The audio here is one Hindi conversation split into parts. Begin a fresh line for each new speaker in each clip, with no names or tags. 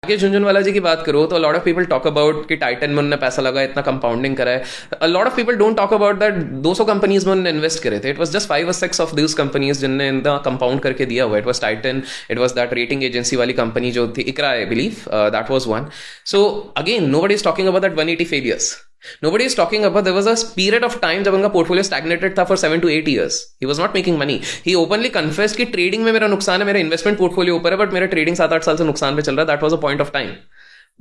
आगे झुनझुनवाला जी की बात करो तो lot of people talk about कि टाइटन में उन्होंने पैसा लगा, इतना कंपाउंडिंग करा है. Lot of people don't talk about that 200 companies में उन्होंने इन्वेस्ट करे थे. इट वाज जस्ट 5 और 6 ऑफ दीज कंपनीज जिनने इतना कंपाउंड करके दिया हुआ. It was Titan, it was that rating agency वाली कंपनी जो थी ICRA I believe, that was one. So again nobody is talking about that 180 failures. Nobody is talking about there was a period of time जब उनका पोर्टफोलियो स्टैग्नेटेड था for 7 to 8 years. He was not making money. He openly confessed कि ट्रेडिंग में मेरा नुकसान है, मेरा इन्वेस्टमेंट पोर्टफोलियो ऊपर है, बट मेरा ट्रेडिंग 7-8 साल से नुकसान पे चल रहा है. That was a point of time.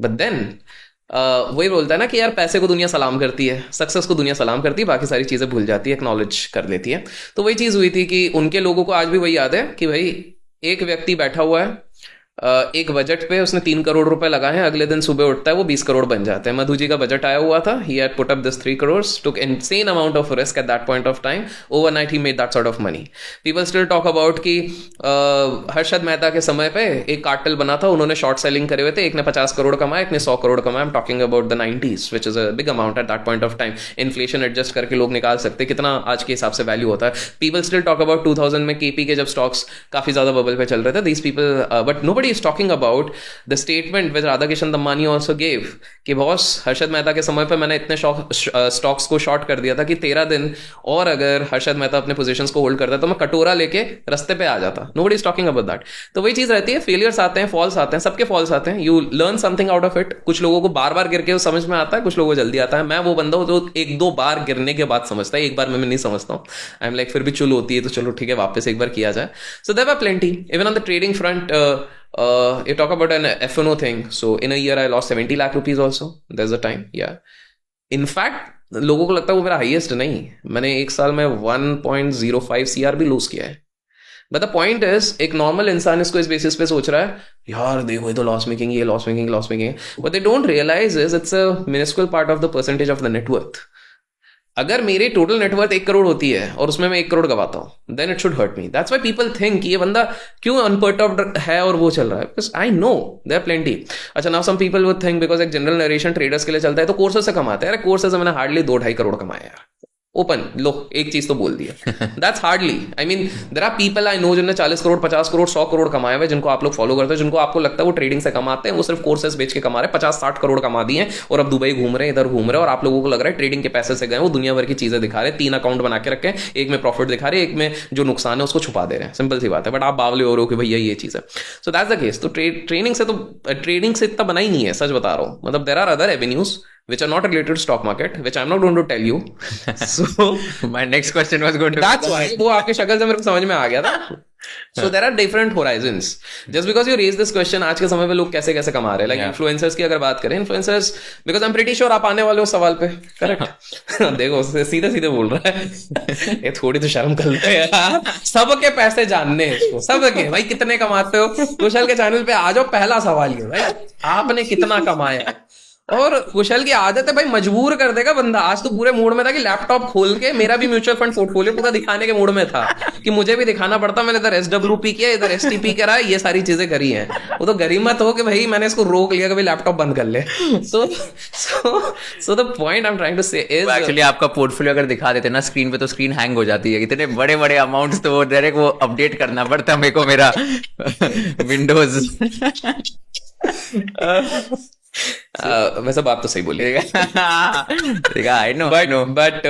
But then वही बोलता है ना कि यार पैसे को दुनिया सलाम करती है, सक्सेस को दुनिया सलाम करती है, बाकी सारी चीजें भूल जाती है, एक्नॉलेज कर लेती है. तो वही चीज हुई थी कि उनके लोगों को आज भी वही याद है कि भाई एक व्यक्ति बैठा हुआ है एक बजट पे, उसने 3 करोड़ रुपए लगाए हैं, अगले दिन सुबह उठता है वो 20 करोड़ बन जाते हैं. मधु जी का बजट आया हुआ था, he had put up this 3 crores, took insane amount of risk at that point of time, overnight he made that sort of money. People still talk about कि हर्षद मेहता के समय पे एक कार्टेल बना था, उन्होंने शॉर्ट सेलिंग करे हुए थे, एक ने 50 करोड़ कमाया, एक ने 100 करोड़ कमाया. I'm talking about the 90s, which is a big amount at that point of time. Inflation adjust करके लोग निकाल सकते कितना आज के हिसाब से वैल्यू होता है. People still talk about 2000 में केपी के जब स्टॉक्स काफी ज्यादा बबल पे चल रहे थे. These people, but nobody is talking about the statement which Radhakishan Damani also gave कि बॉस हर्षद मेहता के समय पे मैंने इतने स्टॉक्स को शॉर्ट कर दिया था कि 13 दिन और अगर हर्षद मेहता अपने पोजीशंस को होल्ड करता तो मैं कटोरा लेके रास्ते पे आ जाता. Nobody is talking about that. तो वही चीज रहती है, फेलियर्स आते हैं, फॉल्स आते हैं, सबके फॉल्स आते हैं. You learn something out of it. कुछ लोगों को बार बार गिर के समझ में आता है, कुछ लोगों को जल्दी आता है. मैं वो बंदा हूँ जो 1-2 बार गिरने के बाद समझता है, एक बार मैं नहीं समझता हूँ. आई एम लाइक फिर भी चुल होती है तो चलो ठीक है वापस एक बार किया जाए. So there are plenty even on the trading front. You talk about an F&O thing. So in a year I lost 70 lakh rupees also. There's a time, yeah. In fact, लोगों को लगता है वो मेरा हाईएस्ट नहीं. मैंने एक साल में 1.05 CR भी लूज किया है. But the point is, एक नॉर्मल इंसान इसको इस बेसिस पे सोच रहा है यार देखो ये तो लॉस मेकिंग, ये loss making, loss making. What they don't realize is it's a minuscule part of the percentage of the net worth. अगर मेरी टोटल नेटवर्थ 1 करोड़ होती है और उसमें मैं 1 करोड़ गवाता हूं, then it should hurt me. That's why people think ये बंदा क्यों अनपर्टर्ब्ड है और वो चल रहा है. Because I know there are plenty. अच्छा now some people would think because एक जनरल नरेशन ट्रेडर्स के लिए चलता है तो कोर्सेज से कमाते हैं. अरे कोर्सेज से मैंने हार्डली 2-2.5 करोड़ कमाया यार. ओपन लो एक चीज तो बोल दिया. That's hardly. I mean there are people I know जिन्होंने 40 करोड़ 50 करोड़ 100 करोड़ कमाए हुए, जिनको आप लोग फॉलो करते हो, जिनको आपको लगता है वो ट्रेडिंग से कमाते हैं, वो सिर्फ कोर्सेज बेच के कमा रहे हैं. 50-60 करोड़ कमा दिए और अब दुबई घूम रहे हैं, इधर घूम रहे हैं, और आप लोगों को लग रहा है ट्रेडिंग के पैसे से गए. वो दुनिया भर की चीजें दिखा रहे हैं, 3 अकाउंट बना के रखे हैं, एक में प्रॉफिट दिखा रहे हैं, एक में जो नुकसान है उसको छुपा दे रहे हैं. सिंपल सी बात है. बट आप बावले हो रहे हो कि भैया ये चीज है. So that's the case. तो ट्रेडिंग से इतना बना ही नहीं है, सच बता रहा हूँ. मतलब there are other avenues which are not related to stock market, which I'm not going to tell you. So
my next question was going to
that's why वो आपके शक्ल से मेरे को समझ में आ गया था. So there are different horizons. Just because you raise this question, आज के समय में लोग कैसे कैसे कमा रहे हैं, like influencers की अगर बात करें, influencers, because I'm pretty sure आप आने वाले हो सवाल पे, correct? देखो सीधे सीधे बोल रहा है. ये थोड़ी तो शर्म कर ले यार. सबके पैसे जानने हैं इसको, सबके. भाई कितने कमाते हो? कुशल के चैनल पे आ जाओ, पहला सवाल ये भाई आपने कितना कमाया. और कुशल की आदत है भाई मजबूर कर देगा बंदा. आज तो पूरे मूड में था कि लैपटॉप खोल के, मेरा भी म्यूचुअल फंड पोर्टफोलियो पूरा दिखाने के मूड में था कि मुझे भी दिखाना पड़ता. मैंने इधर SWP किया, इधर STP करा, ये सारी चीजें करी हैं. वो तो गरीमत हो कि भाई मैंने इसको रोक लिया कि भाई लैपटॉप बंद कर ले. So the point I am trying to say is
actually आपका पोर्टफोलियो अगर दिखा देते ना स्क्रीन पे तो स्क्रीन हैंग हो जाती है. इतने बड़े बड़े अमाउंट्स तो वो डायरेक्ट वो अपडेट करना पड़ता मेरे को मेरा विंडोज.
वैसे बात तो सही बोली.
I know.
But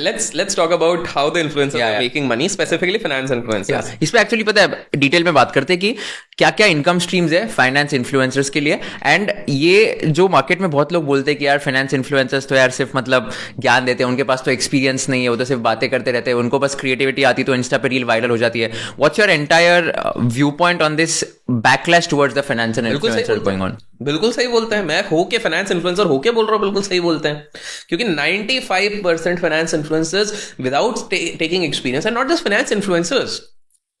let's talk about how the influencers are making money, specifically finance influencers.
इस पे एक्चुअली पता है डिटेल में बात करते हैं कि क्या क्या इनकम स्ट्रीम्स है फाइनेंस इन्फ्लुएंसर्स के लिए. एंड ये जो मार्केट में बहुत लोग बोलते हैं कि यार फाइनेंस इन्फ्लुएंसर्स तो यार सिर्फ मतलब ज्ञान देते हैं, उनके पास तो एक्सपीरियंस नहीं है, वो तो सिर्फ बातें करते रहते हैं, उनको बस क्रिएटिविटी आती तो इंस्टा पे रील वायरल हो जाती है. What's your entire view point on this backlash towards the financial influencer going on?
बिल्कुल सही बोलते हैं. मैं होके फाइनेंस इन्फ्लुएंसर होके बोल रहा हूँ, बिल्कुल सही बोलते हैं. क्योंकि 95% finance influencers without taking experience, and not just finance influencers,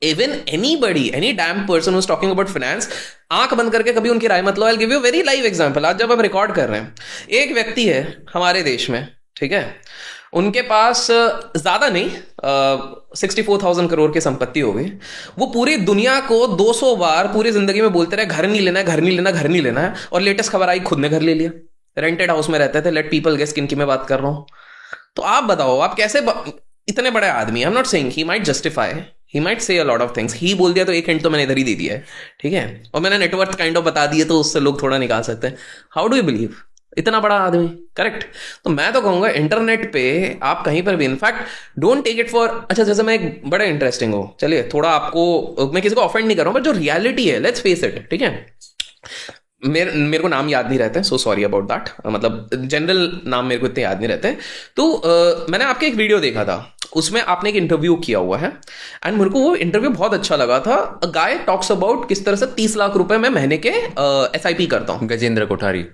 even anybody, any damn person who's talking about finance, आंख बंद करके कभी उनकी राय मत लो. I'll give you a very live example. आज जब हम रिकॉर्ड कर रहे हैं, एक व्यक्ति है हमारे देश में, ठीक है, उनके पास ज्यादा नहीं 64,000 करोड़ की संपत्ति हो गई. वो पूरी दुनिया को 200 बार पूरी जिंदगी में बोलते रहे घर नहीं लेना है, घर नहीं लेना, घर नहीं लेना है, और लेटेस्ट खबर आई खुद ने घर ले लिया. रेंटेड हाउस में रहते थे. लेट पीपल गेस किनकी मैं बात कर रहा हूं. तो आप बताओ, आप कैसे इतने बड़े आदमी, I am not saying he might justify, he might say a lot of things, ही बोल दिया तो एक हिंट तो मैंने इधर ही दे दिया है, ठीक है, और मैंने नेटवर्थ काइंड ऑफ बता दिए तो उससे लोग थोड़ा निकाल सकते हैं। हाउ डू यू बिलीव इतना बड़ा आदमी, करेक्ट। तो मैं तो कहूंगा इंटरनेट पे आप कहीं पर भी, in fact don't take it for, अच्छा जैसे मैं एक बड़ा इंटरेस्टिंग हो, चलिए थोड़ा आपको, मैं किसी को ऑफेंड नहीं कर रहा हूं, बट जो रियलिटी है, लेट्स फेस इट, ठीक है, मेरे को नाम याद नहीं रहते, सो सॉरी अबाउट दैट, मतलब जनरल नाम मेरे को इतने याद नहीं रहते। तो मैंने आपके एक वीडियो देखा था, उसमें आपने एक इंटरव्यू किया हुआ है, एंड मेरे को वो इंटरव्यू बहुत अच्छा लगा था। अ गाय टॉक्स अबाउट किस तरह से 30 लाख रुपए मैं महीने के SIP करता हूँ।
Gajendra Kothari,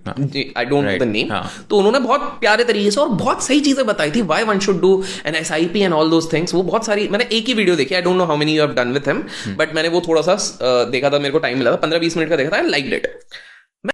I don't know the name. तो उन्होंने बहुत प्यारे तरीके से और बहुत सही चीजें बताई थी, why one should do an SIP and all those things. वो बहुत सारी, मैंने एक ही वीडियो देखी, I don't know how many you have done with him, but मैंने वो थोड़ा सा देखा था, मेरे को टाइम मिला था, 15-20 मिनट का देखा था, आई लाइक्ड इट।